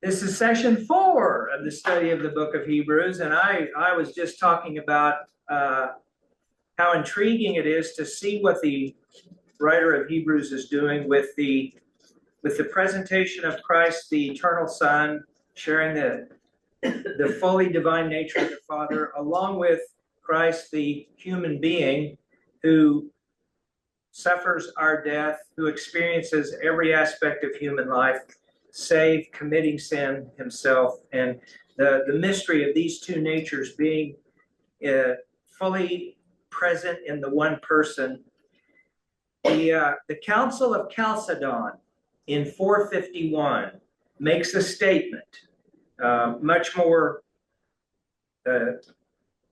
This is session 4 of the study of the book of Hebrews, and I was just talking about how intriguing it is to see what the writer of Hebrews is doing with the presentation of Christ, the eternal Son, sharing the fully divine nature of the Father, along with Christ, the human being who suffers our death, who experiences every aspect of human life, save committing sin himself, and the mystery of these two natures being fully present in the one person. The Council of Chalcedon in 451 makes a statement much more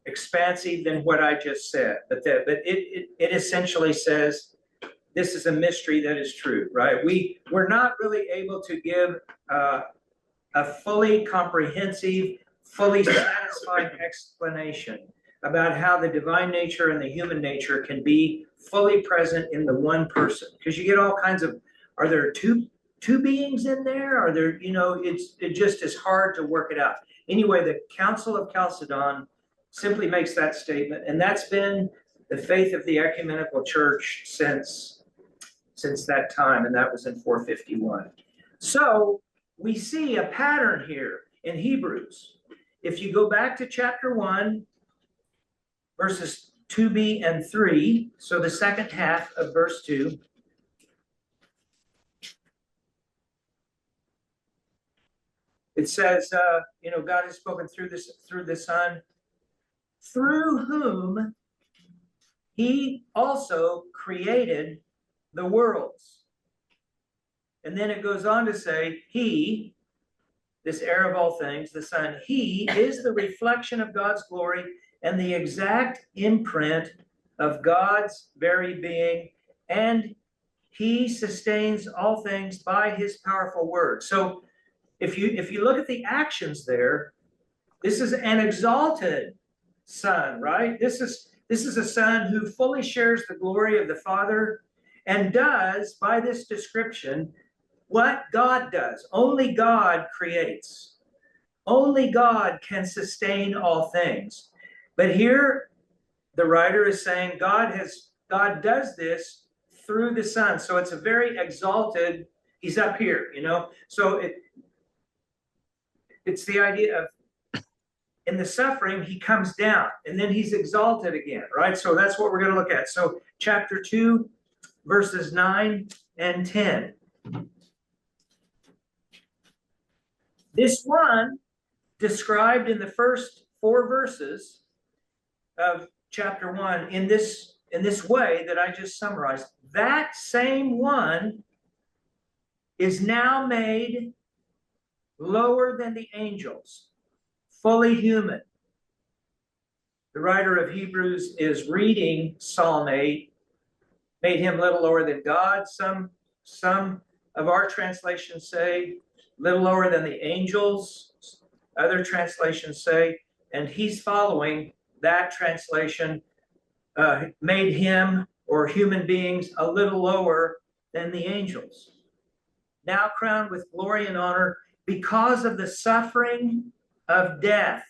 expansive than what I just said, but it essentially says this is a mystery that is true, right? We're not really able to give a fully comprehensive, fully satisfying explanation about how the divine nature and the human nature can be fully present in the one person, because you get all kinds of, are there two beings in there? Are there, it just is hard to work it out. Anyway, the Council of Chalcedon simply makes that statement, and that's been the faith of the ecumenical church since that time, and that was in 451. So we see a pattern here in Hebrews. If you go back to chapter 1, verses 2b and 3, so the second half of verse 2, it says, God has spoken through the Son, through whom he also created the worlds. And then it goes on to say, he, this heir of all things, the Son, he is the reflection of God's glory and the exact imprint of God's very being, and he sustains all things by his powerful word. So if you look at the actions there, this is an exalted Son, right? This is a Son who fully shares the glory of the Father and does, by this description, what God does. Only God creates. Only God can sustain all things. But here, the writer is saying God does this through the Son. So it's a very exalted, he's up here, So it's the idea of, in the suffering, he comes down, and then he's exalted again, right? So that's what we're going to look at. So chapter 2, verses 9 and 10. This one, described in the first 4 verses of chapter 1 in this way that I just summarized, that same one is now made lower than the angels, fully human. The writer of Hebrews is reading Psalm 8, made him a little lower than God. Some of our translations say little lower than the angels. Other translations say, and he's following that translation, made him, or human beings, a little lower than the angels. Now crowned with glory and honor because of the suffering of death,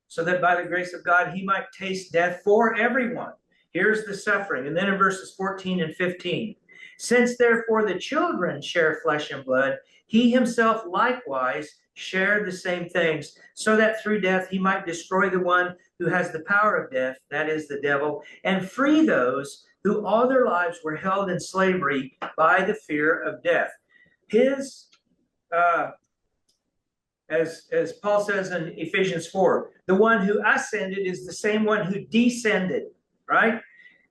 so that by the grace of God he might taste death for everyone. Here's the suffering. And then in verses 14 and 15, since therefore the children share flesh and blood, he himself likewise shared the same things, so that through death he might destroy the one who has the power of death, that is the devil, and free those who all their lives were held in slavery by the fear of death. His, as Paul says in Ephesians 4, the one who ascended is the same one who descended, right?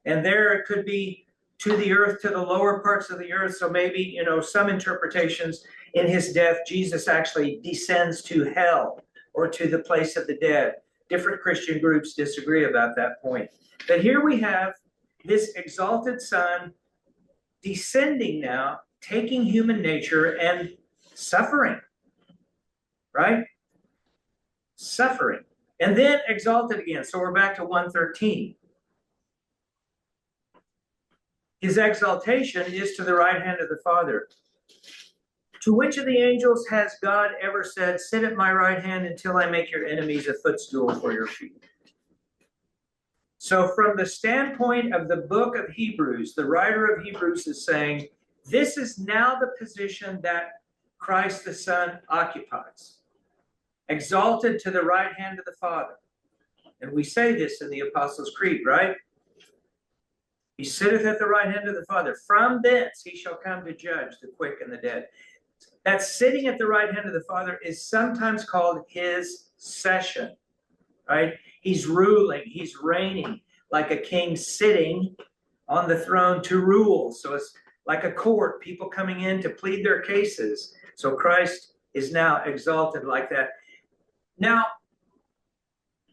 And there it could be to the earth, to the lower parts of the earth. So maybe, some interpretations, in his death, Jesus actually descends to hell or to the place of the dead. Different Christian groups disagree about that point. But here we have this exalted Son descending now, taking human nature and suffering, right? Suffering. And then exalted again. So we're back to 113. His exaltation is to the right hand of the Father. To which of the angels has God ever said, sit at my right hand until I make your enemies a footstool for your feet? So from the standpoint of the book of Hebrews, the writer of Hebrews is saying, this is now the position that Christ the Son occupies, exalted to the right hand of the Father. And we say this in the Apostles' Creed, right? He sitteth at the right hand of the Father. From thence he shall come to judge the quick and the dead. That sitting at the right hand of the Father is sometimes called his session, right? He's ruling, he's reigning like a king sitting on the throne to rule. So it's like a court, people coming in to plead their cases. So Christ is now exalted like that. Now,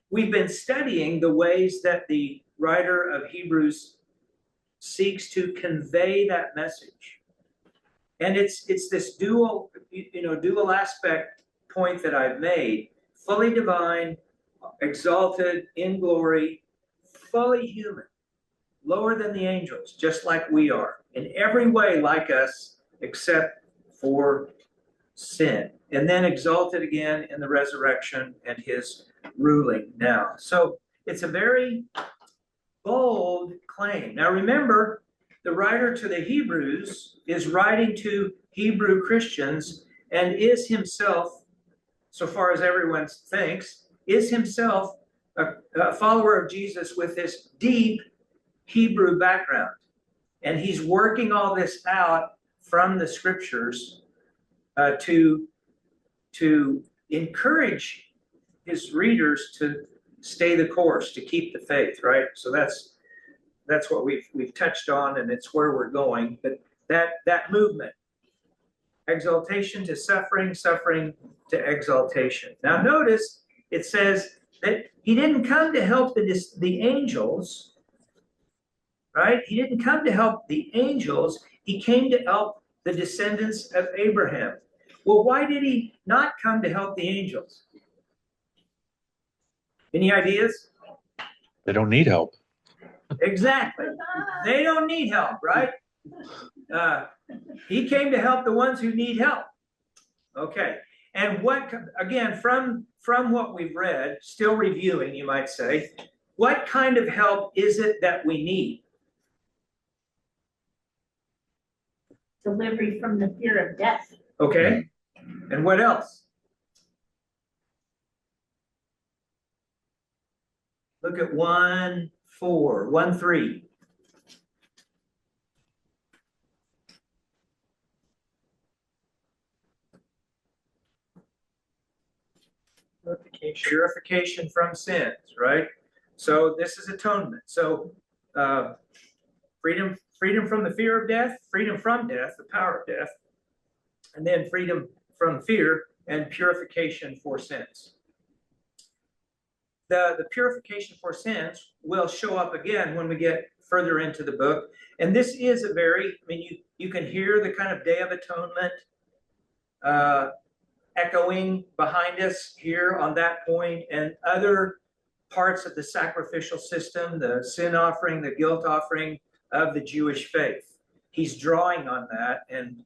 we've been studying the ways that the writer of Hebrews seeks to convey that message. And it's this dual aspect point that I've made: fully divine, exalted in glory, fully human, lower than the angels, just like we are, in every way like us, except for sin, and then exalted again in the resurrection and his ruling now. So it's a very bold claim. Now remember, the writer to the Hebrews is writing to Hebrew Christians and is himself, so far as everyone thinks, is himself a follower of Jesus with this deep Hebrew background. And he's working all this out from the scriptures to encourage his readers to stay the course, to keep the faith, right? So that's what we've touched on, and it's where we're going. But that movement, exaltation to suffering, suffering to exaltation. Now notice it says that he didn't come to help the angels, right? He didn't come to help the angels. He came to help the descendants of Abraham. Well, why did he not come to help the angels? Any ideas? They don't need help. Exactly. They don't need help, right? He came to help the ones who need help. Okay. And what, again, from what we've read, still reviewing, you might say, what kind of help is it that we need? Delivery from the fear of death. Okay. And what else? Look at 1:4, 1:3. Purification from sins, right? So this is atonement. So freedom from the fear of death, freedom from death, the power of death, and then freedom from fear and purification for sins. The purification for sins will show up again when we get further into the book. And this is a very, you can hear the kind of Day of Atonement echoing behind us here on that point, and other parts of the sacrificial system, the sin offering, the guilt offering of the Jewish faith. He's drawing on that and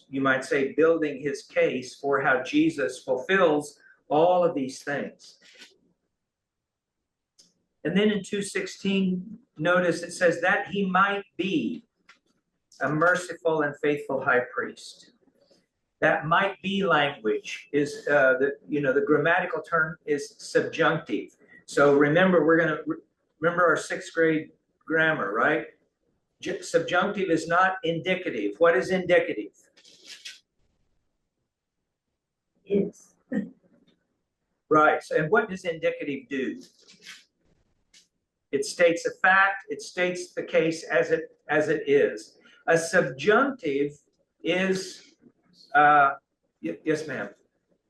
you might say building his case for how Jesus fulfills all of these things. And then in 2:16, notice it says that he might be a merciful and faithful high priest. That might be language is the grammatical term is subjunctive. So remember, we're going to remember our 6th grade grammar, right? Subjunctive is not indicative. What is indicative? Is. Right. And what does indicative do? It states a fact. It states the case as it is. A subjunctive is yes, ma'am.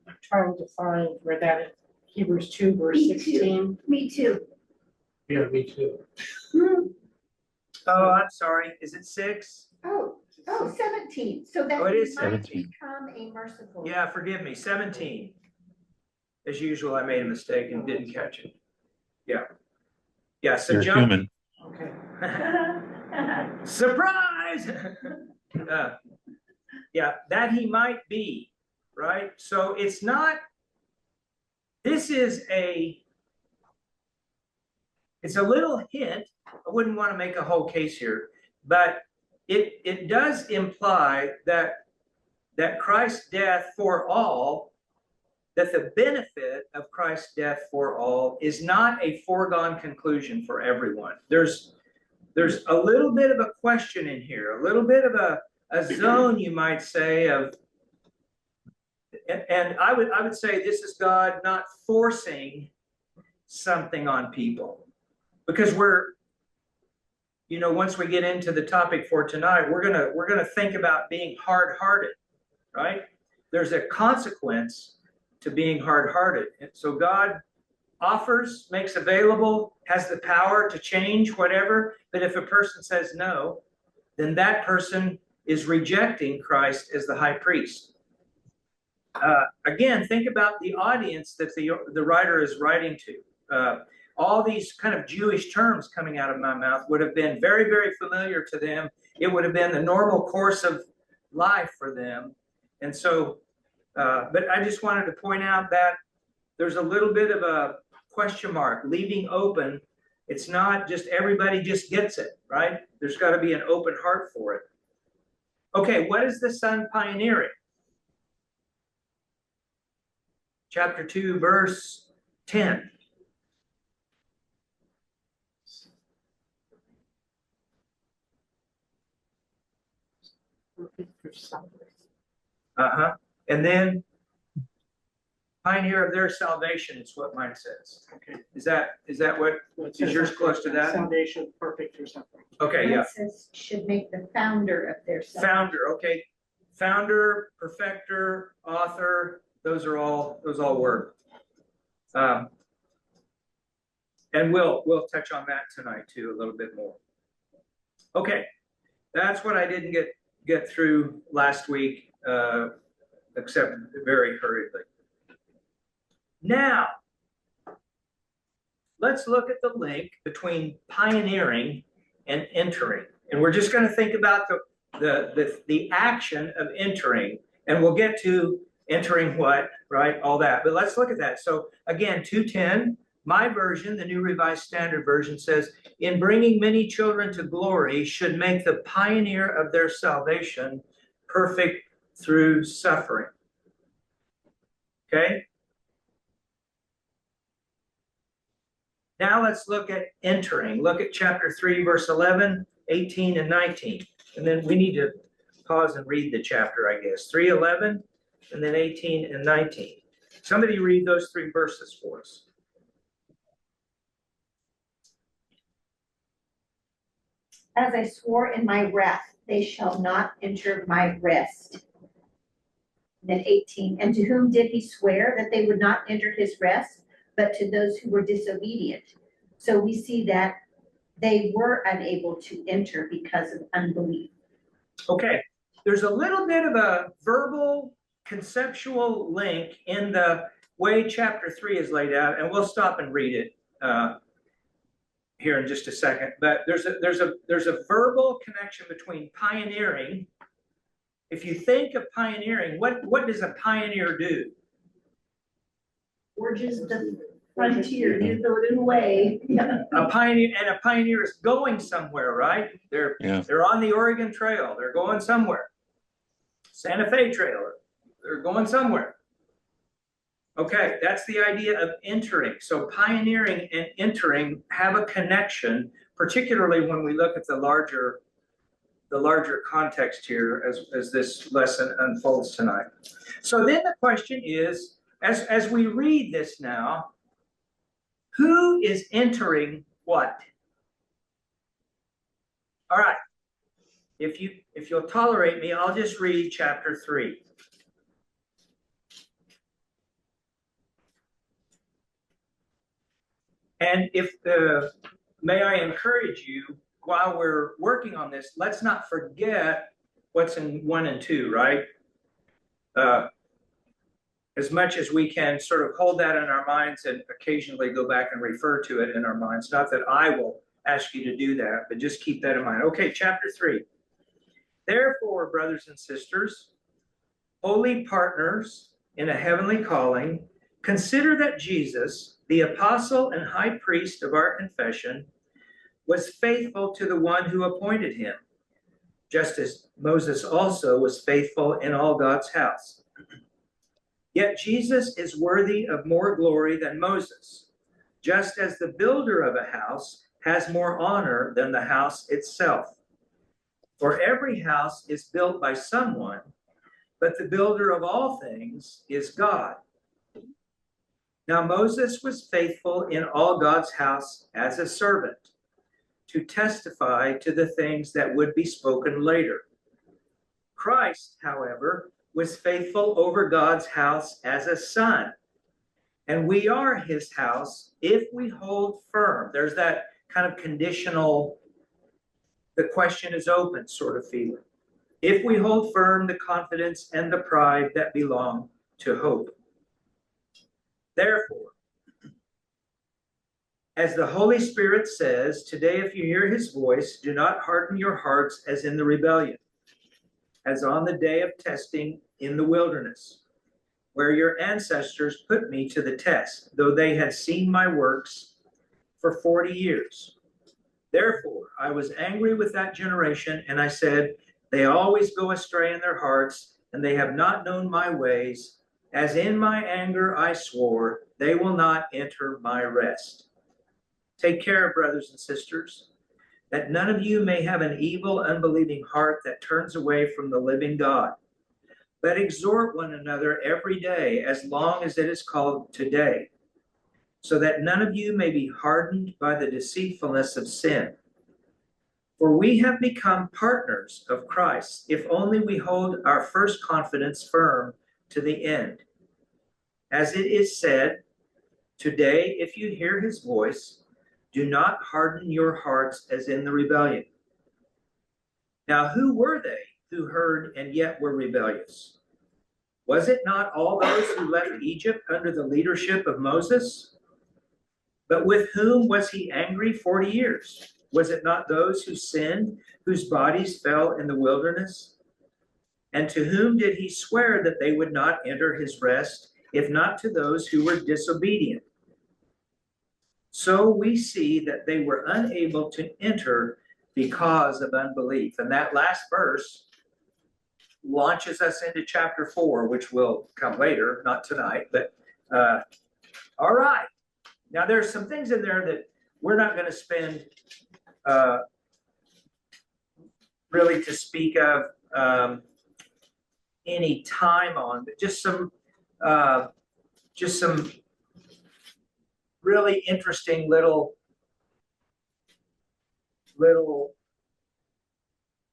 I'm trying to find where that is. Hebrews 2, verse 16. Me too. Yeah, me too. Oh, I'm sorry. Is it 6? Oh, 17. So that it is might 17. become a merciful. Yeah, forgive me. 17. As usual, I made a mistake and didn't catch it. Yeah. Yeah, You're subjunctive. human. Okay. Surprise! Yeah, that he might be, right? So it's not, this is it's a little hint. I wouldn't want to make a whole case here, but it does imply that Christ's death for all, that the benefit of Christ's death for all is not a foregone conclusion for everyone. There's a little bit of a question in here, a little bit of a zone, you might say, of, and I would say this is God not forcing something on people, because once we get into the topic for tonight, we're gonna think about being hard-hearted, right? There's a consequence to being hard-hearted. And so God offers, makes available, has the power to change whatever, but if a person says no, then that person is rejecting Christ as the high priest. Again, think about the audience that the writer is writing to. All these kind of Jewish terms coming out of my mouth would have been very, very familiar to them. It would have been the normal course of life for them. And so, but I just wanted to point out that there's a little bit of a question mark, leaving open. It's not just everybody just gets it, right? There's got to be an open heart for it. Okay, what is the Son pioneering? Chapter 2, verse 10. Uh-huh. And then pioneer of their salvation is what mine says. Okay. Is that what is yours close to that? Salvation, perfect or something. Okay, yeah. It says should make the founder of their salvation. Founder, okay. Founder, perfecter, author, those all work. And we'll touch on that tonight too a little bit more. Okay, that's what I didn't get through last week, except very hurriedly. Now, let's look at the link between pioneering and entering. And we're just going to think about the action of entering, and we'll get to entering what, right? All that. But let's look at that. So again, 2:10, my version, the New Revised Standard Version, says, in bringing many children to glory should make the pioneer of their salvation perfect through suffering. Okay? Now let's look at entering. Look at chapter 3, verse 11, 18, and 19. And then we need to pause and read the chapter, I guess. 3:11, and then 18 and 19. Somebody read those three verses for us. As I swore in my wrath, they shall not enter my rest. Then 18, and to whom did he swear that they would not enter his rest, but to those who were disobedient? So we see that they were unable to enter because of unbelief. Okay, there's a little bit of a verbal, conceptual link in the way chapter 3 is laid out, and we'll stop and read it here in just a second. But there's a verbal connection between pioneering. If you think of pioneering, what does a pioneer do? Forges the frontier, leads the new way. A pioneer is going somewhere, right? They're on the Oregon Trail. They're going somewhere. Santa Fe Trail. They're going somewhere. Okay, that's the idea of entering. So pioneering and entering have a connection, particularly when we look at the larger context here as this lesson unfolds tonight. So then the question is, as we read this now, who is entering what? All right. If you'll tolerate me, I'll just read chapter 3. And may I encourage you, while we're working on this, let's not forget what's in 1 and 2, right? As much as we can sort of hold that in our minds and occasionally go back and refer to it in our minds. Not that I will ask you to do that, but just keep that in mind. Okay, chapter 3. Therefore, brothers and sisters, holy partners in a heavenly calling, consider that Jesus, the apostle and high priest of our confession, was faithful to the one who appointed him, just as Moses also was faithful in all God's house. Yet Jesus is worthy of more glory than Moses, just as the builder of a house has more honor than the house itself. For every house is built by someone, but the builder of all things is God. Now Moses was faithful in all God's house as a servant, to testify to the things that would be spoken later. Christ, however, was faithful over God's house as a son, and we are his house if we hold firm. There's that kind of conditional, the question is open sort of feeling. If we hold firm the confidence and the pride that belong to hope. Therefore, as the Holy Spirit says, today if you hear his voice, do not harden your hearts as in the rebellion, as on the day of testing in the wilderness, where your ancestors put me to the test, though they had seen my works for 40 years. Therefore, I was angry with that generation, and I said, they always go astray in their hearts, and they have not known my ways. As in my anger I swore, they will not enter my rest. Take care, brothers and sisters, that none of you may have an evil, unbelieving heart that turns away from the living God. But exhort one another every day, as long as it is called today, so that none of you may be hardened by the deceitfulness of sin. For we have become partners of Christ, if only we hold our first confidence firm to the end. As it is said, today, if you hear his voice, do not harden your hearts as in the rebellion. Now, who were they who heard and yet were rebellious? Was it not all those who left Egypt under the leadership of Moses? But with whom was he angry 40 years? Was it not those who sinned, whose bodies fell in the wilderness? And to whom did he swear that they would not enter his rest, if not to those who were disobedient? So we see that they were unable to enter because of unbelief. And that last verse launches us into chapter 4, which will come later, not tonight. But all right. Now there's some things in there that we're not going to spend really to speak of any time on, but just some really interesting little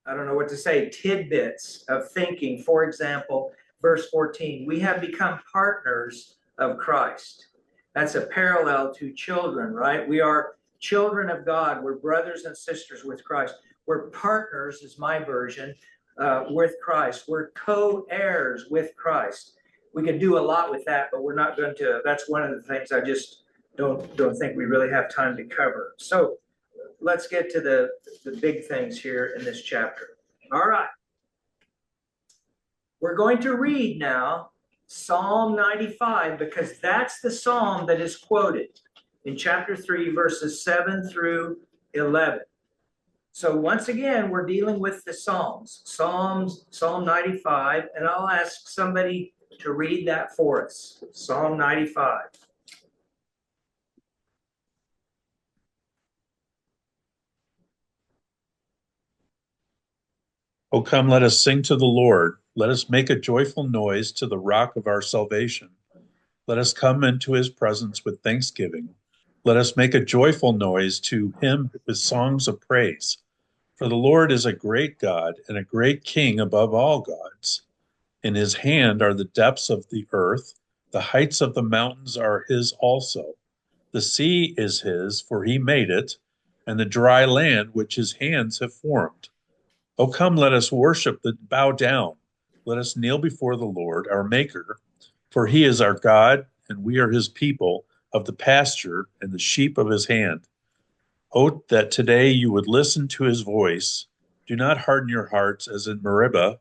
I don't know what to say, tidbits of thinking. For example, verse 14, we have become partners of Christ. That's a parallel to children, right? We are children of God. We're brothers and sisters with Christ. We're partners, is my version, with Christ. We're co-heirs with Christ. We could do a lot with that, but we're not going to. That's one of the things I just don't think we really have time to cover. So let's get to the big things here in this chapter. All right. We're going to read now Psalm 95, because that's the psalm that is quoted in chapter 3, verses 7 through 11. So once again, we're dealing with the Psalms, Psalm 95, and I'll ask somebody to read that for us. Psalm 95. O come, let us sing to the Lord. Let us make a joyful noise to the rock of our salvation. Let us come into his presence with thanksgiving. Let us make a joyful noise to him with songs of praise. For the Lord is a great God and a great King above all gods. In his hand are the depths of the earth. The heights of the mountains are his also. The sea is his, for he made it, and the dry land which his hands have formed. O come, let us worship and bow down. Let us kneel before the Lord, our Maker, for he is our God, and we are his people of the pasture and the sheep of his hand. O that today you would listen to his voice. Do not harden your hearts as in Meribah,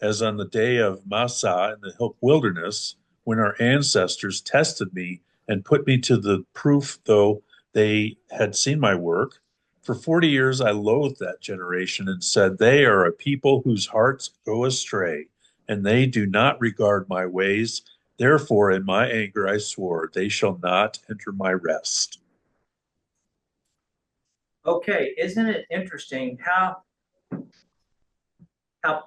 as on the day of Massah in the wilderness, when our ancestors tested me and put me to the proof, though they had seen my work. For 40 years I loathed that generation and said, they are a people whose hearts go astray, and they do not regard my ways. Therefore, in my anger I swore, they shall not enter my rest. Okay, isn't it interesting how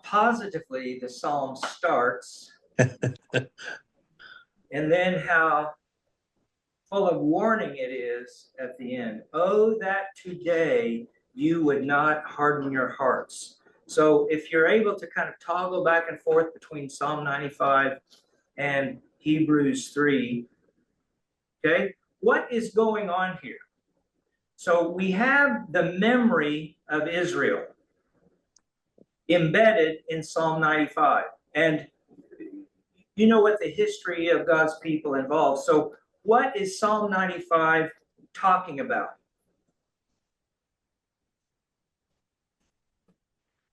positively the psalm starts and then how full of warning it is at the end? Oh, that today you would not harden your hearts. So if you're able to kind of toggle back and forth between Psalm 95 and Hebrews 3, okay, what is going on here? So we have the memory of Israel embedded in Psalm 95. And you know what the history of God's people involves. So what is Psalm 95 talking about?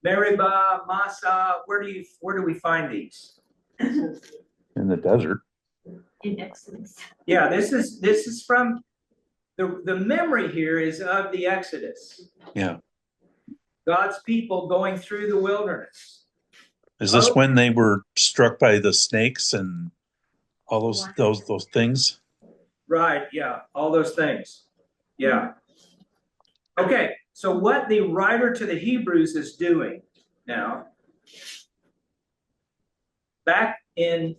Meribah, Massah, where do we find these? In the desert. In Exodus. Yeah, this is from the memory here is of the Exodus. Yeah. God's people going through the wilderness. Is this when they were struck by the snakes and all those things? Right, yeah, all those things. Yeah. Okay, so what the writer to the Hebrews is doing now, back in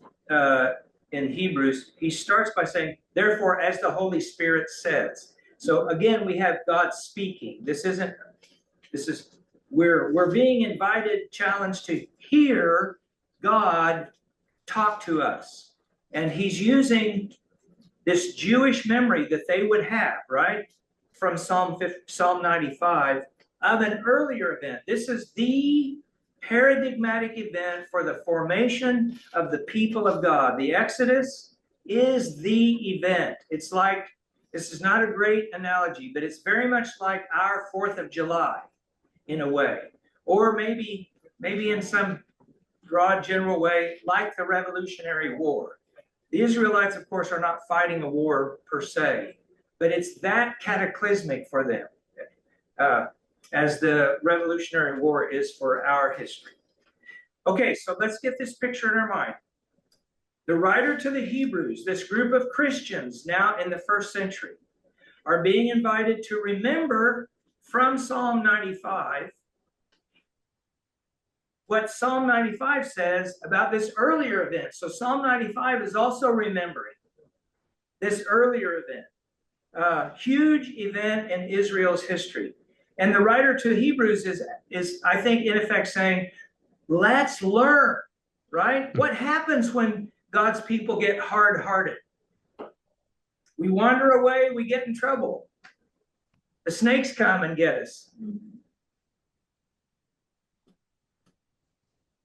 Hebrews, he starts by saying, therefore, as the Holy Spirit says. So again, we have God speaking. We're being invited, challenged to hear God talk to us. And he's using this Jewish memory that they would have, right? From Psalm 95 of an earlier event. This is the paradigmatic event for the formation of the people of God. The Exodus is the event. It's like, this is not a great analogy, but it's very much like our 4th of July in a way. Or maybe in some broad general way, like the Revolutionary War. The Israelites, of course, are not fighting a war per se, but it's that cataclysmic for them, as the Revolutionary War is for our history. Okay, so let's get this picture in our mind. The writer to the Hebrews, this group of Christians now in the 1st century, are being invited to remember from Psalm 95 what Psalm 95 says about this earlier event. So Psalm 95 is also remembering this earlier event, huge event in Israel's history. And the writer to Hebrews is, I think, in effect saying, let's learn, right? What happens when God's people get hard-hearted? We wander away, we get in trouble. The snakes come and get us.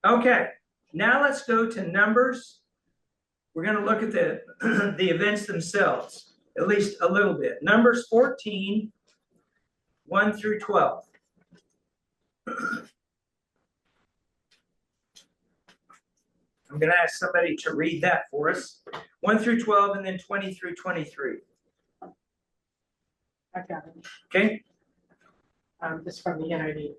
Okay, now let's go to Numbers. We're going to look at the events themselves, at least a little bit. Numbers 14, 1 through 12. I'm going to ask somebody to read that for us. 1 through 12 and then 20 through 23. I got it. Okay? This is from the NIV.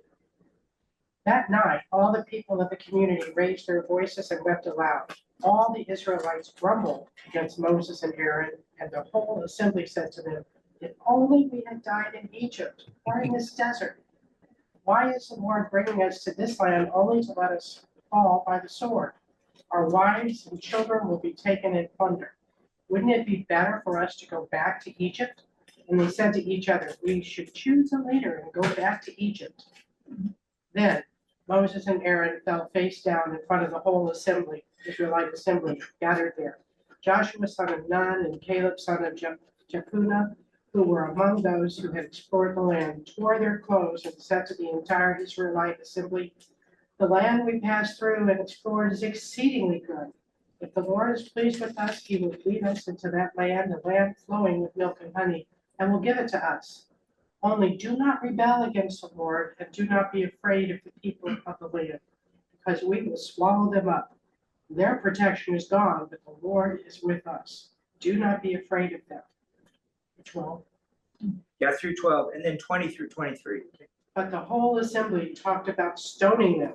That night, all the people of the community raised their voices and wept aloud. All the Israelites grumbled against Moses and Aaron, and the whole assembly said to them, if only we had died in Egypt or in this desert. Why is the Lord bringing us to this land only to let us fall by the sword? Our wives and children will be taken in plunder. Wouldn't it be better for us to go back to Egypt? And they said to each other, we should choose a leader and go back to Egypt. Then Moses and Aaron fell face down in front of the whole assembly, Israelite assembly, gathered there. Joshua son of Nun and Caleb son of Jephunneh, who were among those who had explored the land, tore their clothes and said to the entire Israelite assembly, the land we passed through and explored is exceedingly good. If the Lord is pleased with us, he will lead us into that land, a land flowing with milk and honey, and will give it to us. Only do not rebel against the Lord, and do not be afraid of the people of the land, because we will swallow them up. Their protection is gone, but the Lord is with us. Do not be afraid of them. 12. Yeah, through 12, and then 20 through 23. But the whole assembly talked about stoning them.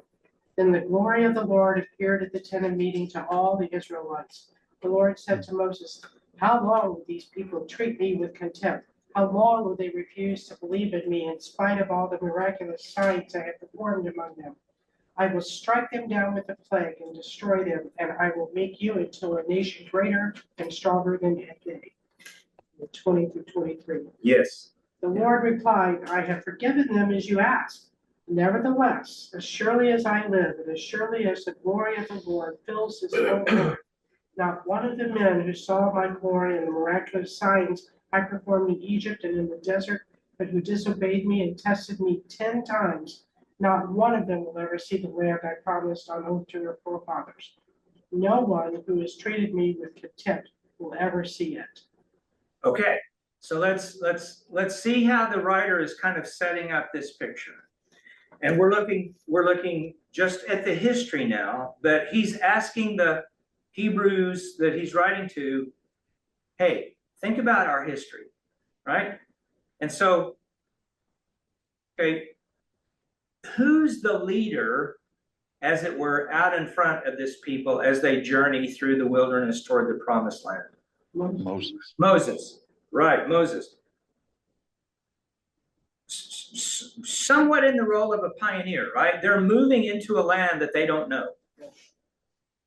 Then the glory of the Lord appeared at the tent of meeting to all the Israelites. The Lord said to Moses, how long will these people treat me with contempt? How long will they refuse to believe in me in spite of all the miraculous signs I have performed among them? I will strike them down with a plague and destroy them, and I will make you into a nation greater and stronger than they. 20 through 23. Yes. The Lord replied, I have forgiven them as you asked. Nevertheless, as surely as I live, and as surely as the glory of the Lord fills this whole earth, not one of the men who saw my glory and the miraculous signs I performed in Egypt and in the desert, but who disobeyed me and tested me 10 times, not one of them will ever see the land I promised on oath to their forefathers. No one who has treated me with contempt will ever see it. Okay, so let's see how the writer is kind of setting up this picture. And we're looking just at the history now, but he's asking the Hebrews that he's writing to, hey, think about our history, right? And so, okay, who's the leader, as it were, out in front of this people as they journey through the wilderness toward the promised land? Moses. Moses, right, Moses. Somewhat in the role of a pioneer, right? They're moving into a land that they don't know.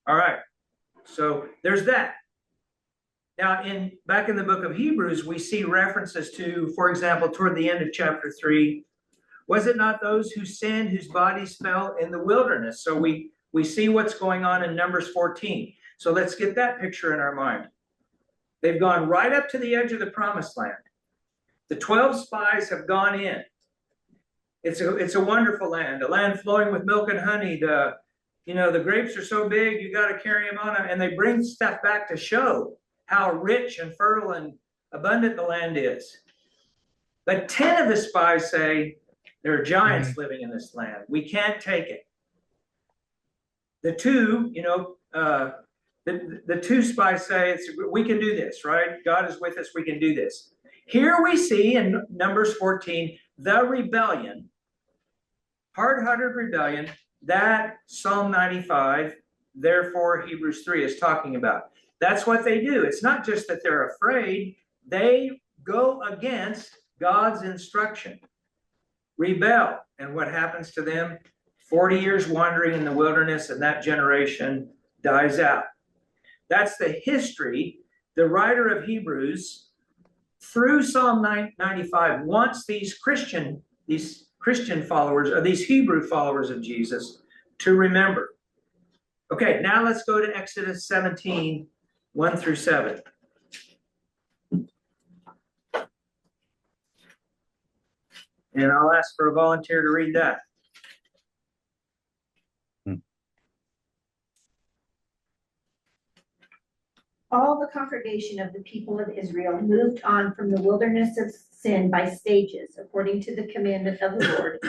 All right, so there's that. Now, back in the book of Hebrews, we see references to, for example, toward the end of chapter 3, was it not those who sinned, whose bodies fell in the wilderness? So we see what's going on in Numbers 14. So let's get that picture in our mind. They've gone right up to the edge of the promised land. The 12 spies have gone in. It's a wonderful land, a land flowing with milk and honey. The grapes are so big, you got to carry them on. And they bring stuff back to show how rich and fertile and abundant the land is. But 10 of the spies say, there are giants living in this land. We can't take it. The two, the two spies say, we can do this, right? God is with us, we can do this. Here we see in Numbers 14, the rebellion, hard-hearted rebellion, that Psalm 95, therefore Hebrews 3 is talking about. That's what they do. It's not just that they're afraid, they go against God's instruction. Rebel. And what happens to them? 40 years wandering in the wilderness, and that generation dies out. That's the history. The writer of Hebrews, through Psalm 95, wants these Christian followers, or these Hebrew followers of Jesus, to remember. Okay, now let's go to Exodus 17, 1 through 7. And I'll ask for a volunteer to read that. All the congregation of the people of Israel moved on from the wilderness of sin by stages, according to the commandment of the Lord,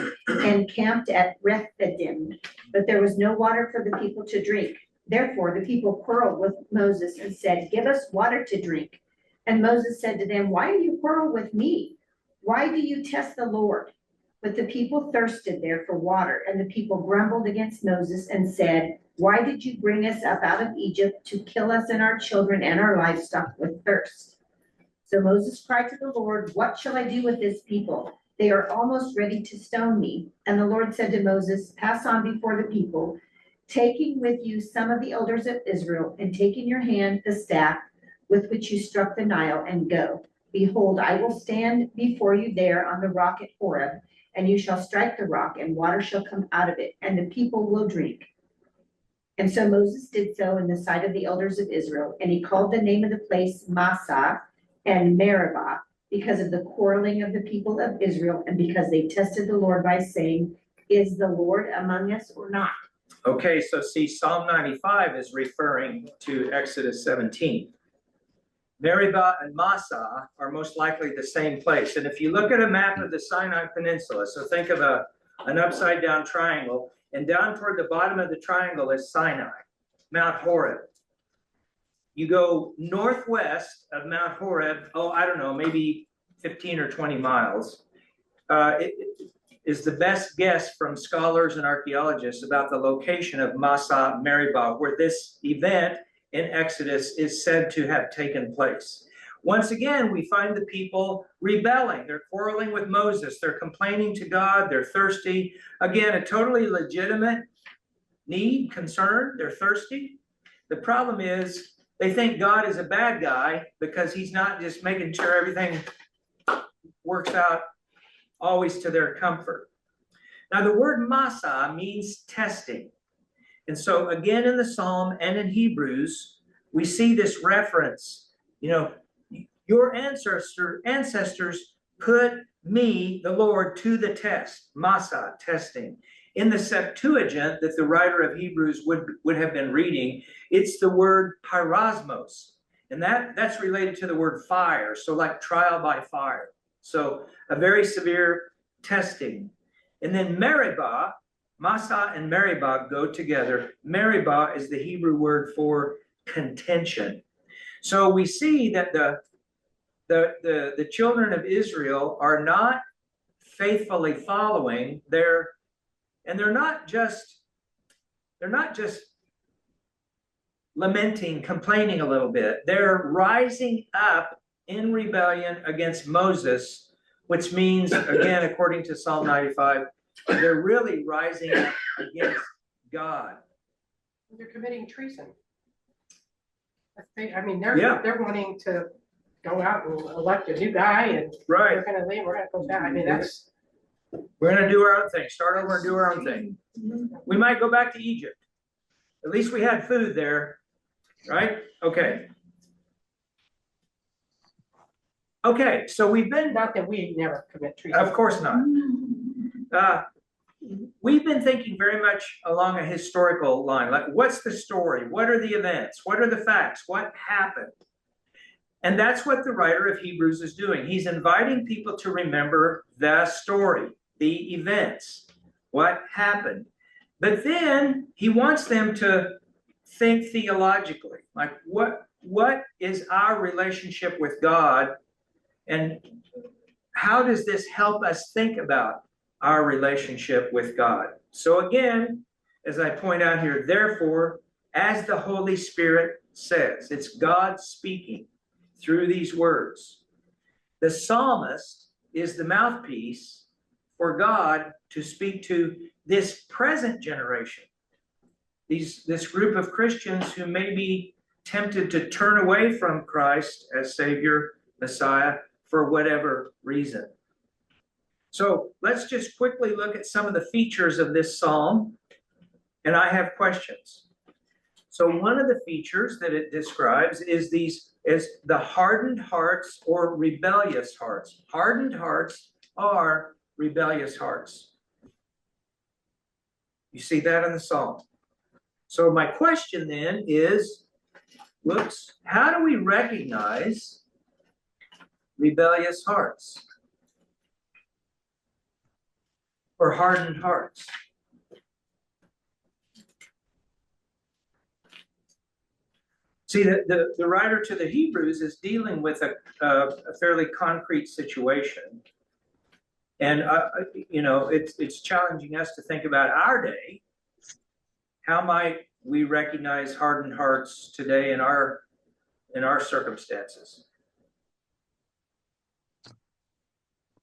and camped at Rephidim. But there was no water for the people to drink. Therefore the people quarreled with Moses and said, give us water to drink. And Moses said to them, why do you quarrel with me? Why do you test the Lord? But the people thirsted there for water, and the people grumbled against Moses and said, why did you bring us up out of Egypt to kill us and our children and our livestock with thirst? So Moses cried to the Lord, what shall I do with this people? They are almost ready to stone me. And the Lord said to Moses, pass on before the people, taking with you some of the elders of Israel, and take in your hand the staff with which you struck the Nile, and go. Behold, I will stand before you there on the rock at Horeb, and you shall strike the rock, and water shall come out of it, and the people will drink. And so Moses did so in the sight of the elders of Israel, and he called the name of the place Massah and Meribah, because of the quarreling of the people of Israel, and because they tested the Lord by saying, is the Lord among us or not? Okay, so see, Psalm 95 is referring to Exodus 17. Meribah and Massah are most likely the same place. And if you look at a map of the Sinai Peninsula, so think of an upside down triangle, And down toward the bottom of the triangle is Sinai, Mount Horeb. You go northwest of Mount Horeb, I don't know, maybe 15 or 20 miles. It is the best guess from scholars and archaeologists about the location of Massa Meribah, where this event in Exodus is said to have taken place. Once again, we find the people rebelling. They're quarreling with Moses. They're complaining to God. They're thirsty. Again, a totally legitimate need, concern. They're thirsty. The problem is they think God is a bad guy because he's not just making sure everything works out always to their comfort. Now, the word Massa means testing. And so again, in the Psalm and in Hebrews, we see this reference, your ancestors put me, the Lord, to the test, Massa, testing. In the Septuagint that the writer of Hebrews would have been reading, it's the word pyrosmos. And that's related to the word fire, so like trial by fire. So a very severe testing. And then Meribah, Massa and Meribah go together. Meribah is the Hebrew word for contention. So we see that the children of Israel are not faithfully following they're not just lamenting, complaining a little bit. They're rising up in rebellion against Moses, which means, again, according to Psalm 95, they're really rising up against God. They're committing treason. They're wanting to go out and elect a new guy, and right. We're going to leave. We're going to go back. We're going to do our own thing. Start over and do our own thing. We might go back to Egypt. At least we had food there, right? Okay. Okay, so we've been... Not that we never commit treason. Of course not. We've been thinking very much along a historical line. Like, what's the story? What are the events? What are the facts? What happened? And that's what the writer of Hebrews is doing. He's inviting people to remember the story, the events, what happened. But then he wants them to think theologically. Like, what is our relationship with God? And how does this help us think about our relationship with God? So again, as I point out here, therefore, as the Holy Spirit says, it's God speaking through these words. The psalmist is the mouthpiece for God to speak to this present generation, this group of Christians who may be tempted to turn away from Christ as Savior, Messiah, for whatever reason. So let's just quickly look at some of the features of this psalm, and I have questions. So one of the features that it describes is the hardened hearts or rebellious hearts. Hardened hearts are rebellious hearts. You see that in the psalm. So my question then is, how do we recognize rebellious hearts or hardened hearts? See, the writer to the Hebrews is dealing with a fairly concrete situation. And, it's challenging us to think about our day. How might we recognize hardened hearts today in our circumstances?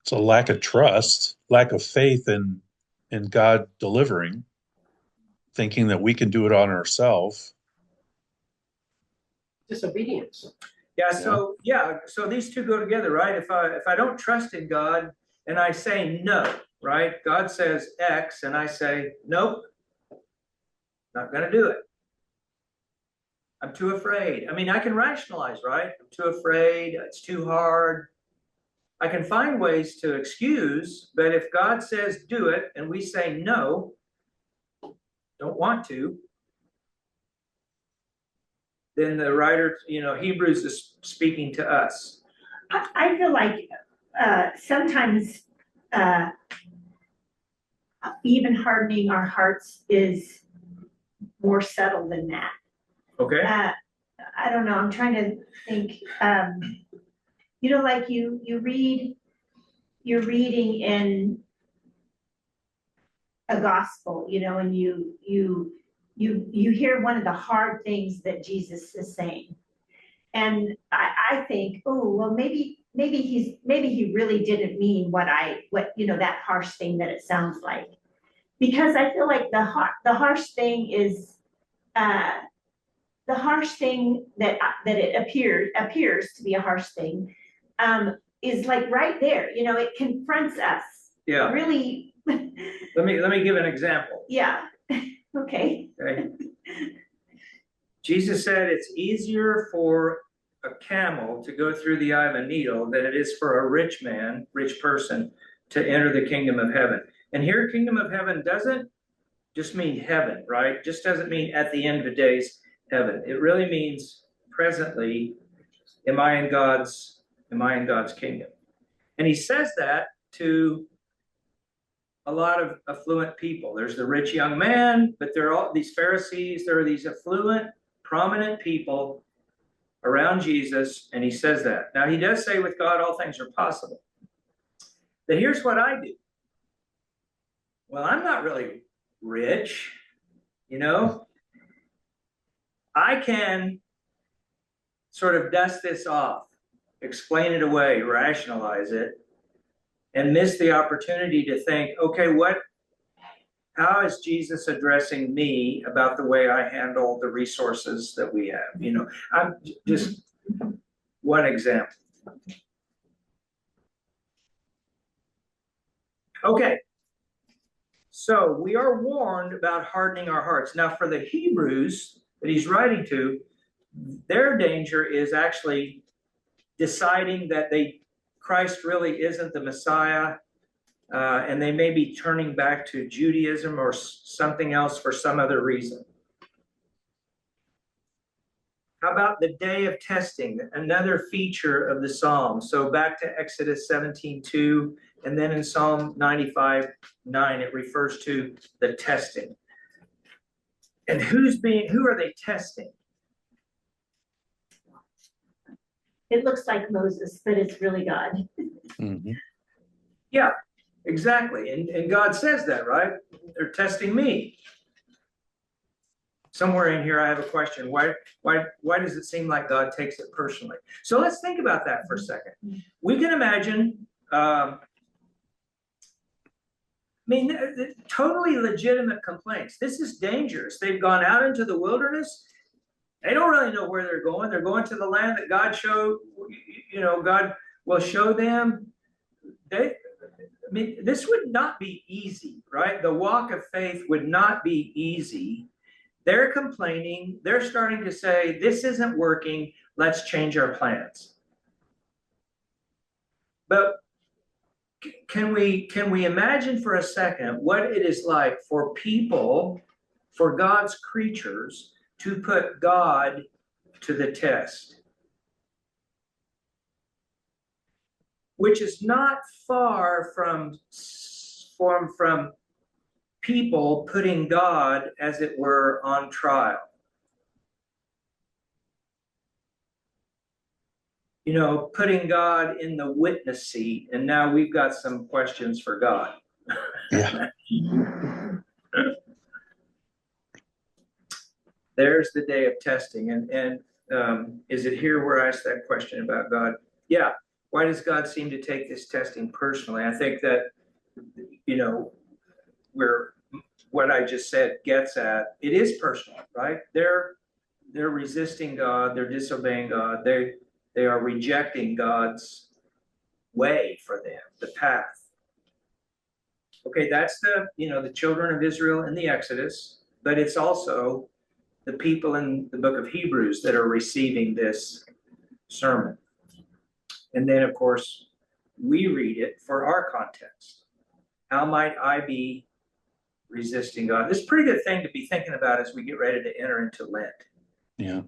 It's a lack of trust, lack of faith in God delivering, thinking that we can do it on ourselves. Disobedience. So these two go together, right? If I don't trust in God and I say no, right? God says X and I say nope, not going to do it. I'm too afraid. I mean, I can rationalize, right? I'm too afraid. It's too hard. I can find ways to excuse, but if God says do it and we say no, don't want to, then the writer, Hebrews is speaking to us. I feel like sometimes even hardening our hearts is more subtle than that. Okay, I don't know, I'm trying to think, like you're reading in a gospel, and you hear one of the hard things that Jesus is saying. And I think, oh, well, maybe he really didn't mean what that harsh thing that it sounds like. Because I feel like the harsh thing is, the harsh thing that it appears to be a harsh thing, is like right there, it confronts us. yeah. Really. Let me give an example. Yeah, okay. Okay. Jesus said it's easier for a camel to go through the eye of a needle than it is for a rich person, to enter the kingdom of heaven. And here, kingdom of heaven doesn't just mean heaven, right? Just doesn't mean at the end of the days heaven. It really means presently, am I in God's kingdom? And he says that to a lot of affluent people. There's the rich young man, but there are all these Pharisees, there are these affluent, prominent people around Jesus, and he says that. Now, he does say with God all things are possible. But here's what I do. Well, I'm not really rich, I can sort of dust this off, explain it away, rationalize it, and miss the opportunity to think, okay, how is Jesus addressing me about the way I handle the resources that we have? I'm just one example. Okay, so we are warned about hardening our hearts. Now, for the Hebrews that he's writing to, their danger is actually deciding that Christ really isn't the Messiah, and they may be turning back to Judaism or something else for some other reason. How about the day of testing? Another feature of the Psalm. So back to Exodus 17:2, and then in Psalm 95:9, it refers to the testing. And who are they testing? It looks like Moses, but it's really God. Mm-hmm. Yeah, exactly. And God says that, right? They're testing me. Somewhere in here, I have a question. Why does it seem like God takes it personally? So let's think about that for a second. We can imagine, totally legitimate complaints. This is dangerous. They've gone out into the wilderness. They don't really know where they're going. They're going to the land that God showed, God will show them. This would not be easy, right? The walk of faith would not be easy. They're complaining. They're starting to say, this isn't working. Let's change our plans. But can we imagine for a second what it is like for people, for God's creatures, to put God to the test? Which is not far from people putting God, as it were, on trial. Putting God in the witness seat, and now we've got some questions for God. Yeah. There's the day of testing. And is it here where I asked that question about God? Yeah. Why does God seem to take this testing personally? I think that, where what I just said gets at, it is personal, right? They're resisting God. They're disobeying God. They are rejecting God's way for them, the path. Okay, that's the children of Israel in the Exodus, but it's also the people in the book of Hebrews that are receiving this sermon. And then, of course, we read it for our context. How might I be resisting God? This is a pretty good thing to be thinking about as we get ready to enter into Lent. Yeah.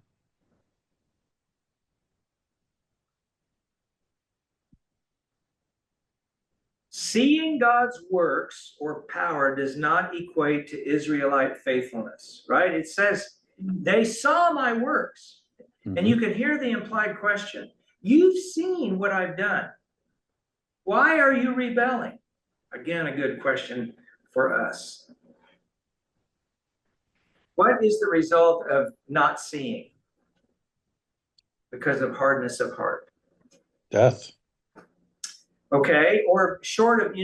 Seeing God's works or power does not equate to Israelite faithfulness, right? It says they saw my works. And you can hear the implied question. You've seen what I've done. Why are you rebelling? Again, a good question for us. What is the result of not seeing? Because of hardness of heart. Death. Okay, or short of,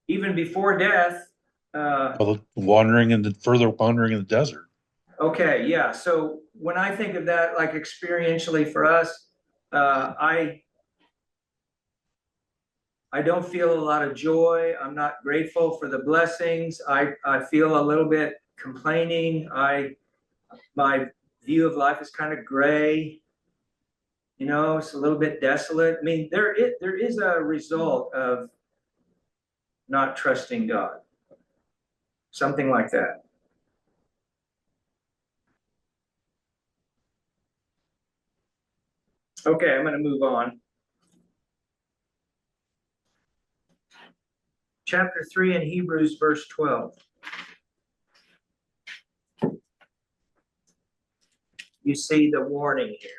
even before death. Well, wandering in the further wandering in the desert. Okay, yeah. So when I think of that, like experientially for us, I don't feel a lot of joy. I'm not grateful for the blessings. I feel a little bit complaining. My view of life is kind of gray. It's a little bit desolate. I mean, there is a result of not trusting God. Something like that. Okay, I'm going to move on. Chapter 3 in Hebrews, verse 12. You see the warning here.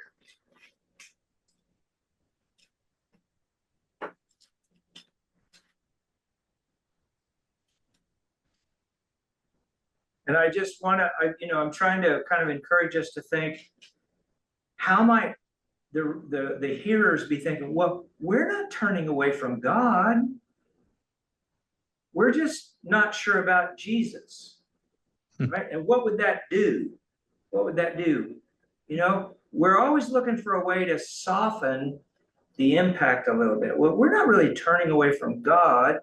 And I just want to, I'm trying to kind of encourage us to think, how might the hearers be thinking, well, we're not turning away from God. We're just not sure about Jesus, right? And what would that do? What would that do? We're always looking for a way to soften the impact a little bit. Well, we're not really turning away from God.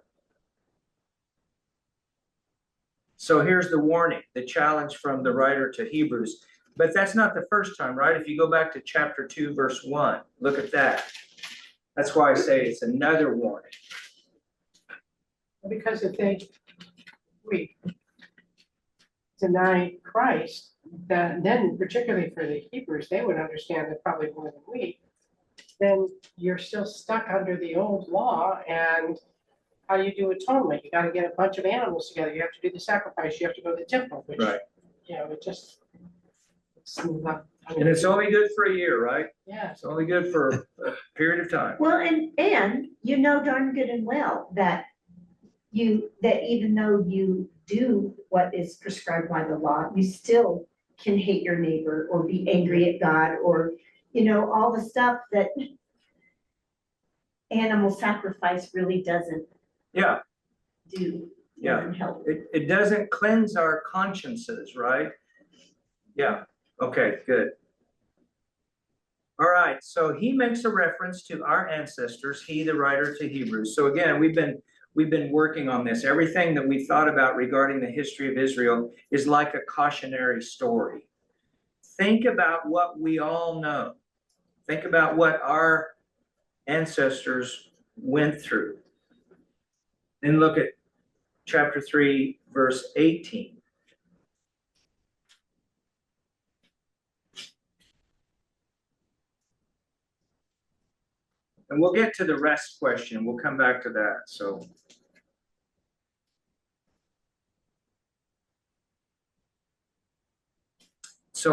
So here's the warning, the challenge from the writer to Hebrews. But that's not the first time, right? If you go back to chapter 2, verse 1, look at that. That's why I say it's another warning. Because if they deny Christ, then particularly for the Hebrews, they would understand it probably more than we. Then you're still stuck under the old law, and how do you do atonement? You got to get a bunch of animals together. You have to do the sacrifice. You have to go to the temple, which Right. It's not. And it's only good for a year, right? Yeah. It's only good for a period of time. Well, and you know darn good and well that even though you do what is prescribed by the law, you still can hate your neighbor or be angry at God or, all the stuff that animal sacrifice really doesn't do. Yeah. Doesn't help. It doesn't cleanse our consciences, right? Yeah. Okay, good. All right. So he makes a reference to our ancestors, he, the writer to Hebrews. So again, we've been working on this. Everything that we thought about regarding the history of Israel is like a cautionary story. Think about what we all know. Think about what our ancestors went through. Then look at chapter 3, verse 18. And we'll get to the rest question. We'll come back to that. So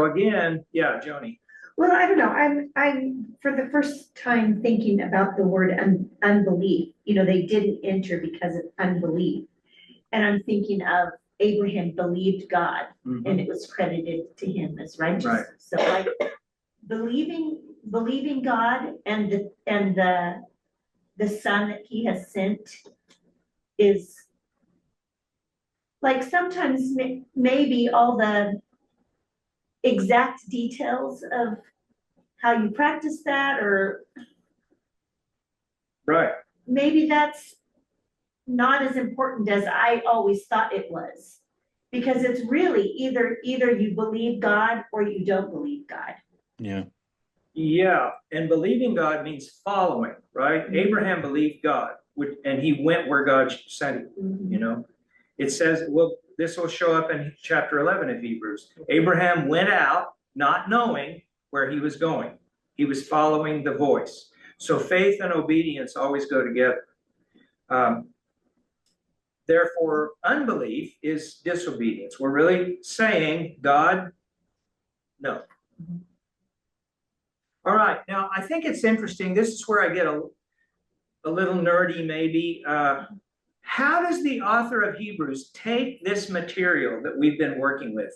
again, yeah, Joni. Well, I don't know. I'm for the first time thinking about the word unbelief. They didn't enter because of unbelief. And I'm thinking of Abraham believed God and it was credited to him as righteous. Right. So like believing God and the son that he has sent is like sometimes maybe all the exact details of how you practice that or Right. maybe that's not as important as I always thought it was, because it's really either you believe God or you don't believe God. Yeah, and believing God means following, right? Abraham believed God, and he went where God sent him. It says, well, this will show up in chapter 11 of Hebrews. Abraham went out not knowing where he was going. He was following the voice. So faith and obedience always go together. Therefore, unbelief is disobedience. We're really saying, God, no. All right, now I think it's interesting. This is where I get a little nerdy, maybe. How does the author of Hebrews take this material that we've been working with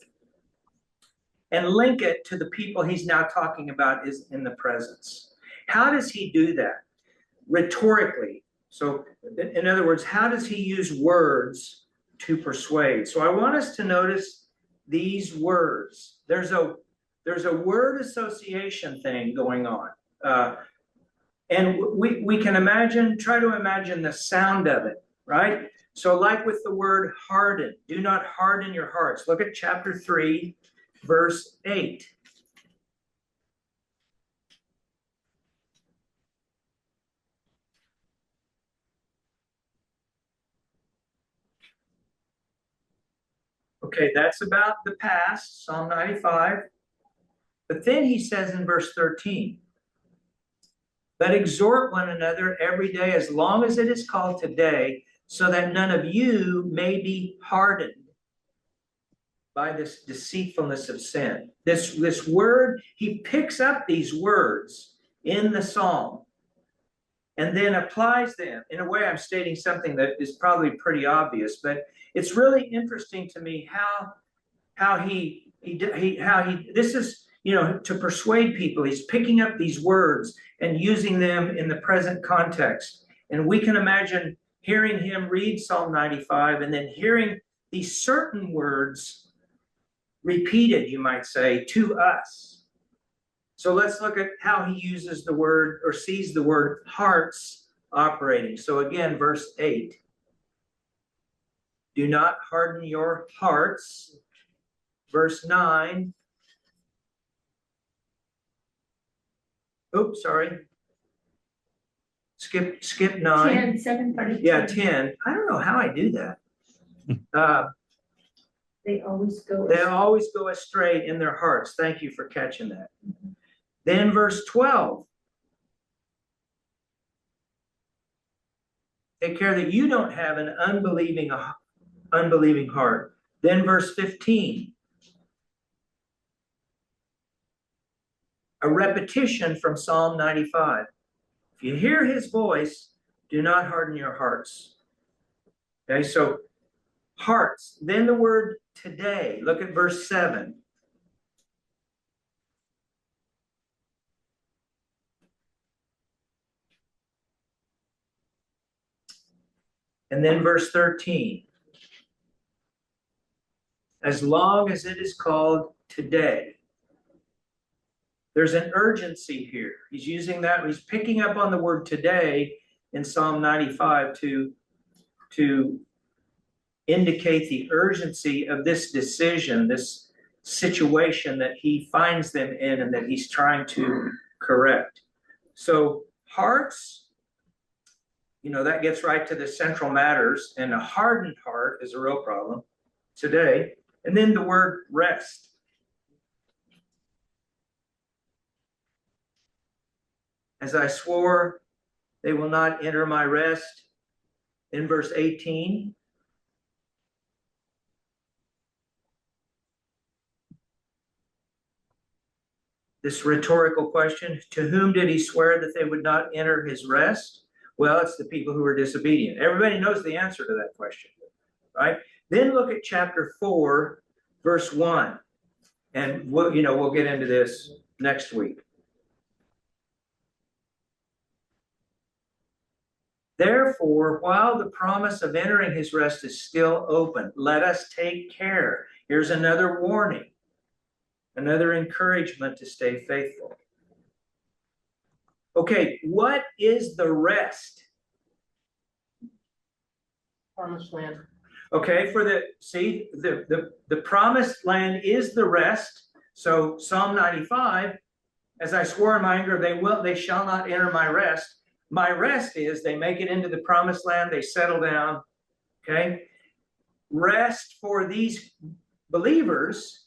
and link it to the people he's now talking about is in the presence? How does he do that? Rhetorically. So, in other words, how does he use words to persuade? So I want us to notice these words. There's a word association thing going on. And we can try to imagine the sound of it, right? So like with the word harden, do not harden your hearts. Look at chapter 3, verse 8. Okay, that's about the past, Psalm 95. But then he says in verse 13, but exhort one another every day as long as it is called today, so that none of you may be hardened by this deceitfulness of sin. This word, he picks up these words in the psalm and then applies them. In a way, I'm stating something that is probably pretty obvious, but it's really interesting to me how he this is, to persuade people. He's picking up these words and using them in the present context. And we can imagine hearing him read Psalm 95 and then hearing these certain words repeated, you might say, to us. So let's look at how he uses the word or sees the word hearts operating. So again, verse 8. Do not harden your hearts. Verse 9. Oops, sorry. Skip 9. 10, 7, 30, Yeah, 10. I don't know how I do that. They always go astray in their hearts. Thank you for catching that. Then verse 12. Take care that you don't have an unbelieving heart. Then verse 15. A repetition from Psalm 95. If you hear his voice, do not harden your hearts. Okay, so hearts. Then the word today. Look at verse 7. And then verse 13. As long as it is called today. There's an urgency here. He's using that. He's picking up on the word today in Psalm 95 to indicate the urgency of this decision, this situation that he finds them in and that he's trying to correct. So hearts, that gets right to the central matters, and a hardened heart is a real problem today. And then the word rest. As I swore, they will not enter my rest. In verse 18. This rhetorical question, to whom did he swear that they would not enter his rest? Well, it's the people who are disobedient. Everybody knows the answer to that question, right? Then look at chapter 4, verse 1. And we'll get into this next week. Therefore, while the promise of entering his rest is still open, let us take care. Here's another warning, another encouragement to stay faithful. Okay, what is the rest? Promised land. Okay, the promised land is the rest. So Psalm 95, as I swore in my anger, they shall not enter my rest. My rest is they make it into the promised land, they settle down. Okay, rest for these believers,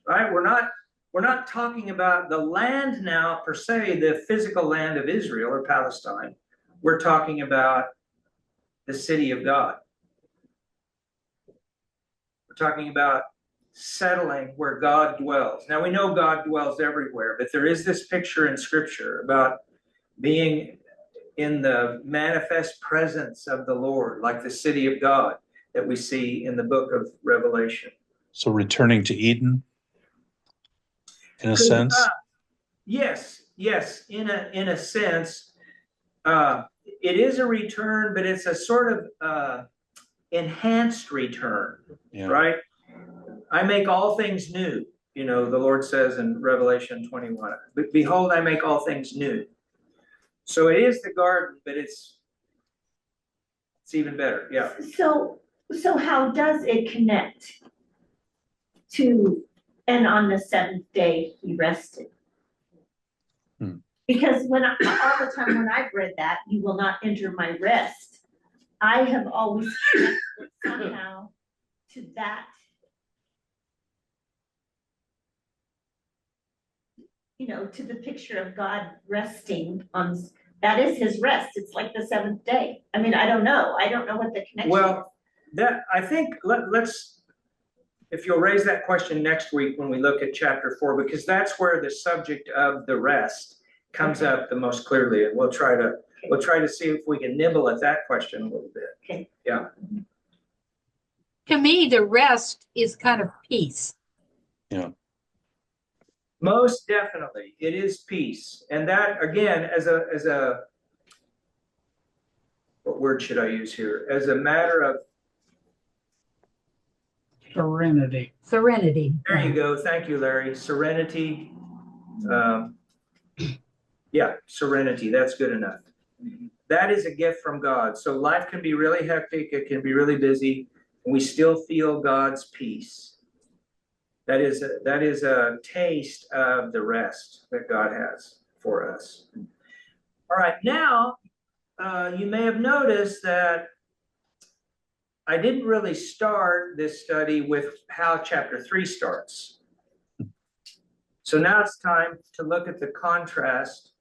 right? We're not talking about the land now per se, the physical land of Israel or Palestine. We're talking about the city of God. We're talking about settling where God dwells. Now we know God dwells everywhere, but there is this picture in Scripture about being in the manifest presence of the Lord, like the city of God that we see in the book of Revelation. So returning to Eden, in a Could- sense. Yes, in a sense, it is a return, but it's a sort of enhanced return, Yeah. right? I make all things new, the Lord says in Revelation 21. Behold, I make all things new. So it is the garden, but it's even better. Yeah. So how does it connect to, and on the seventh day he rested? Because all the time when I've read that, you will not enter my rest, I have always connected somehow to that. To the picture of God resting on, that is his rest. It's like the seventh day. I mean, I don't know what the connection is. Well, that I think let's, if you'll raise that question next week when we look at chapter 4, because that's where the subject of the rest comes up the most clearly, and we'll try to see if we can nibble at that question a little bit. Okay. Yeah. To me, the rest is kind of peace. Yeah. Most definitely, it is peace, and that again, as a what word should I use here? As a matter of Serenity. Serenity. there you go. Thank you, Larry. Serenity. Yeah, serenity. That's good enough. That is a gift from God. So life can be really hectic. It can be really busy. And we still feel God's peace. That is a taste of the rest that God has for us. All right, now you may have noticed that I didn't really start this study with how chapter 3 starts. So now it's time to look at the contrast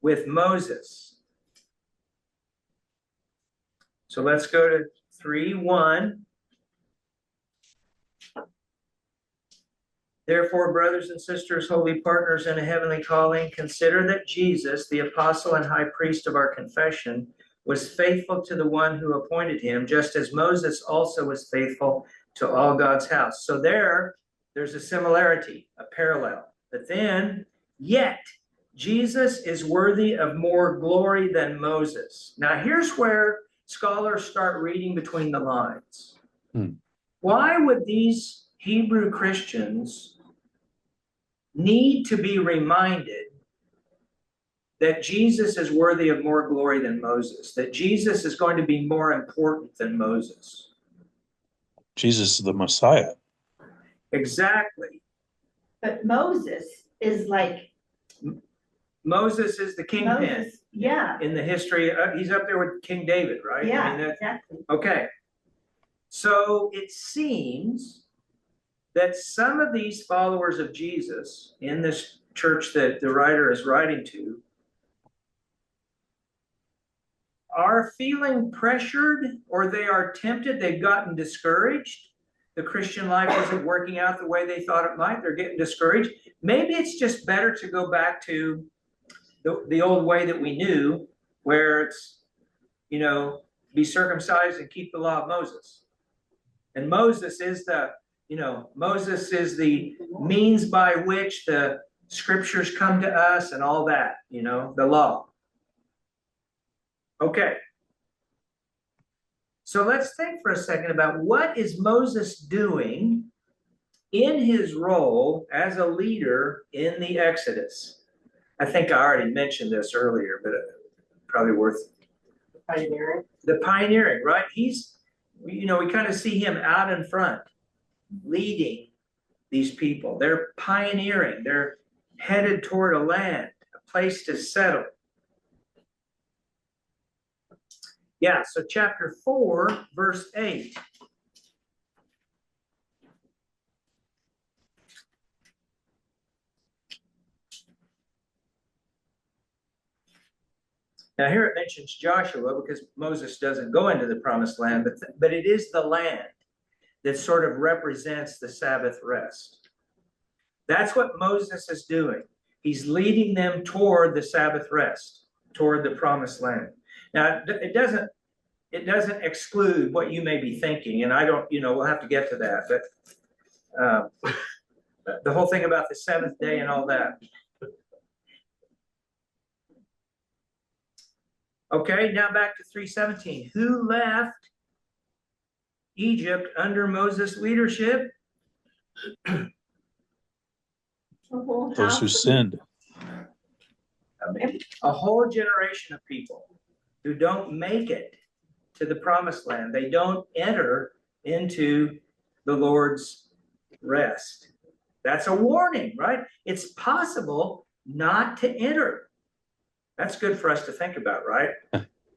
with Moses. So let's go to 3:1. Therefore, brothers and sisters, holy partners in a heavenly calling, consider that Jesus, the apostle and high priest of our confession, was faithful to the one who appointed him, just as Moses also was faithful to all God's house. So there's a similarity, a parallel. But then, yet, Jesus is worthy of more glory than Moses. Now, here's where scholars start reading between the lines. Why would these Hebrew Christians need to be reminded that Jesus is worthy of more glory than Moses, that Jesus is going to be more important than Moses? Jesus is the Messiah. Exactly. But Moses is like, Moses is the kingpin Moses, yeah, in the history. He's up there with King David, right? yeah, I mean, exactly. okay. So it seems that some of these followers of Jesus in this church that the writer is writing to are feeling pressured, or they are tempted, they've gotten discouraged. The Christian life isn't working out the way they thought it might. They're getting discouraged. Maybe it's just better to go back to the old way that we knew, where it's, be circumcised and keep the law of Moses. And Moses is the means by which the scriptures come to us and all that, the law. Okay. So let's think for a second about what is Moses doing in his role as a leader in the Exodus. I think I already mentioned this earlier, but probably worth Pioneering. the pioneering, right? We kind of see him out in front, leading these people. They're pioneering. They're headed toward a land, a place to settle. Yeah, so chapter 4, verse 8. Now here it mentions Joshua because Moses doesn't go into the promised land, but it is the land that sort of represents the Sabbath rest. That's what Moses is doing. He's leading them toward the Sabbath rest, toward the promised land. Now it doesn't exclude what you may be thinking, and I don't, we'll have to get to that, but the whole thing about the seventh day and all that. Okay, now back to 3:17. Who left Egypt under Moses' leadership? Those who sinned. A whole generation of people who don't make it to the promised land. They don't enter into the Lord's rest. That's a warning, right? It's possible not to enter. That's good for us to think about, right?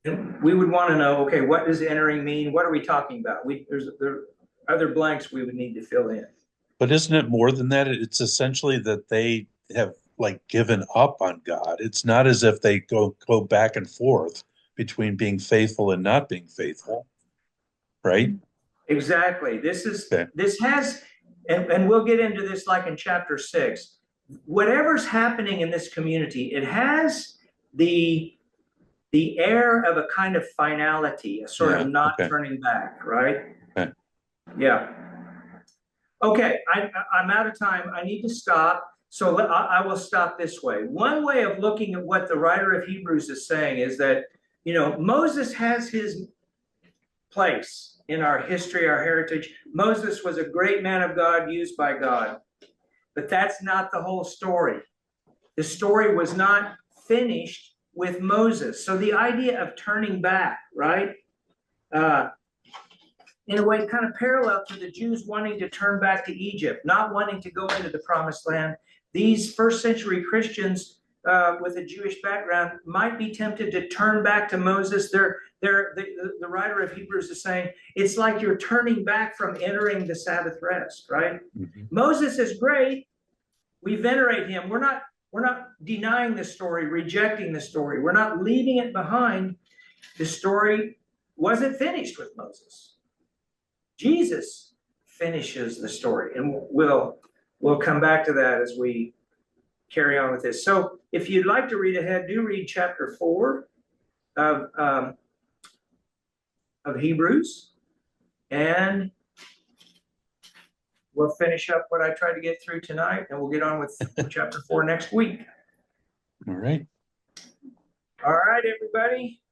And we would want to know, okay, what does entering mean? What are we talking about? There are other blanks we would need to fill in. But isn't it more than that? It's essentially that they have like given up on God. It's not as if they go back and forth between being faithful and not being faithful, right? Exactly. This has, and we'll get into this like in chapter 6. Whatever's happening in this community, it has the air of a kind of finality, a sort of not turning back, right? Okay. Yeah. Okay, I'm out of time. I need to stop. So I will stop this way. One way of looking at what the writer of Hebrews is saying is that, Moses has his place in our history, our heritage. Moses was a great man of God used by God. But that's not the whole story. The story was not finished with Moses. So the idea of turning back, right? In a way, kind of parallel to the Jews wanting to turn back to Egypt, not wanting to go into the promised land. These first century Christians with a Jewish background might be tempted to turn back to Moses. The writer of Hebrews is saying, it's like you're turning back from entering the Sabbath rest, right? Mm-hmm. Moses is great. We venerate him. We're not denying the story, rejecting the story. We're not leaving it behind. The story wasn't finished with Moses. Jesus finishes the story, and we'll come back to that as we carry on with this. So if you'd like to read ahead, do read chapter 4 of Hebrews, and we'll finish up what I tried to get through tonight, and we'll get on with chapter 4 next week. All right. All right, everybody.